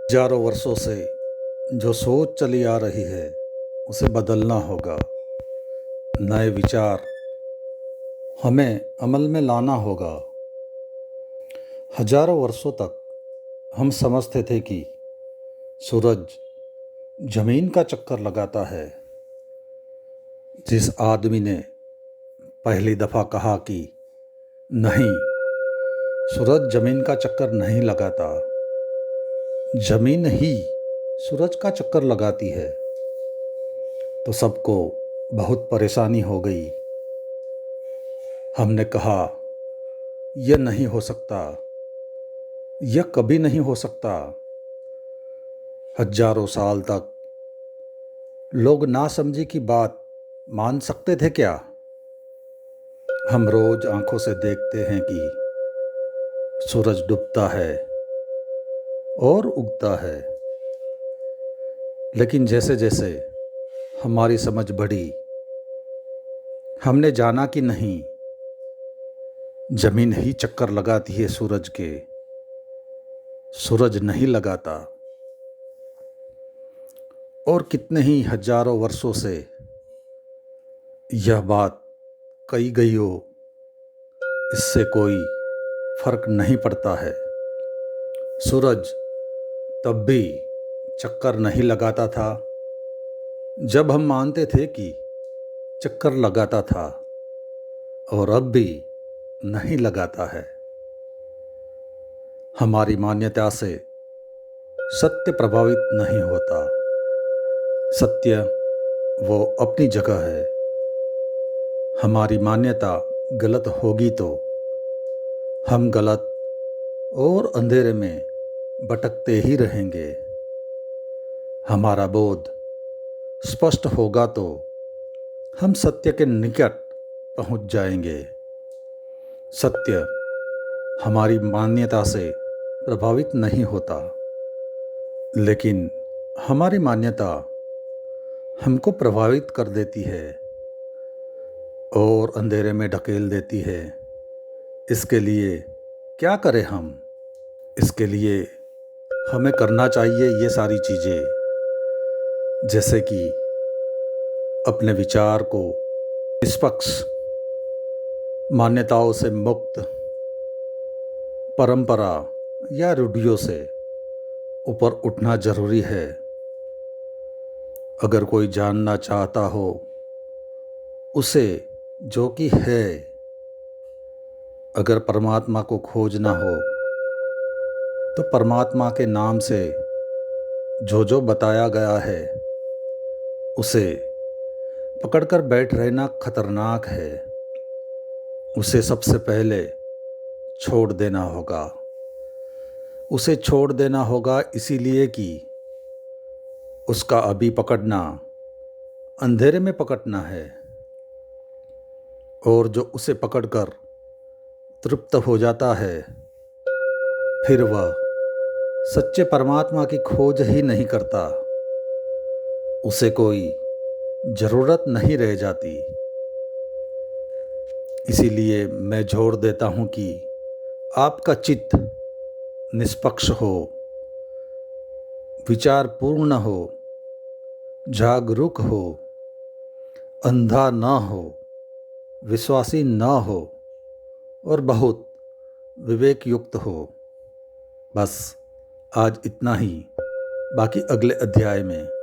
हजारों वर्षों से जो सोच चली आ रही है उसे बदलना होगा। नए विचार हमें अमल में लाना होगा। हजारों वर्षों तक हम समझते थे कि सूरज जमीन का चक्कर लगाता है। जिस आदमी ने पहली दफ़ा कहा कि नहीं, सूरज जमीन का चक्कर नहीं लगाता, जमीन ही सूरज का चक्कर लगाती है, तो सबको बहुत परेशानी हो गई। हमने कहा यह नहीं हो सकता, यह कभी नहीं हो सकता। हजारों साल तक लोग नासमझी की बात मान सकते थे क्या? हम रोज आंखों से देखते हैं कि सूरज डूबता है और उगता है, लेकिन जैसे जैसे हमारी समझ बढ़ी, हमने जाना कि नहीं, जमीन ही चक्कर लगाती है सूरज के, सूरज नहीं लगाता। और कितने ही हजारों वर्षों से यह बात कही गई हो, इससे कोई फर्क नहीं पड़ता है। सूरज तब भी चक्कर नहीं लगाता था जब हम मानते थे कि चक्कर लगाता था, और अब भी नहीं लगाता है। हमारी मान्यता से सत्य प्रभावित नहीं होता। सत्य वो अपनी जगह है। हमारी मान्यता गलत होगी तो हम गलत और अंधेरे में भटकते ही रहेंगे। हमारा बोध स्पष्ट होगा तो हम सत्य के निकट पहुंच जाएंगे। सत्य हमारी मान्यता से प्रभावित नहीं होता, लेकिन हमारी मान्यता हमको प्रभावित कर देती है और अंधेरे में ढकेल देती है। इसके लिए क्या करें हम? इसके लिए हमें करना चाहिए ये सारी चीज़ें, जैसे कि अपने विचार को निष्पक्ष, मान्यताओं से मुक्त, परंपरा या रूढ़ियों से ऊपर उठना जरूरी है। अगर कोई जानना चाहता हो उसे जो कि है, अगर परमात्मा को खोजना हो तो परमात्मा के नाम से जो जो बताया गया है उसे पकड़कर बैठ रहना खतरनाक है। उसे सबसे पहले छोड़ देना होगा। उसे छोड़ देना होगा इसीलिए कि उसका अभी पकड़ना अंधेरे में पकड़ना है, और जो उसे पकड़कर तृप्त हो जाता है, फिर वह सच्चे परमात्मा की खोज ही नहीं करता। उसे कोई ज़रूरत नहीं रह जाती। इसीलिए मैं जोर देता हूँ कि आपका चित्त निष्पक्ष हो, विचारपूर्ण हो, जागरूक हो, अंधा न हो, विश्वासी न हो और बहुत विवेक युक्त हो। बस आज इतना ही, बाकी अगले अध्याय में।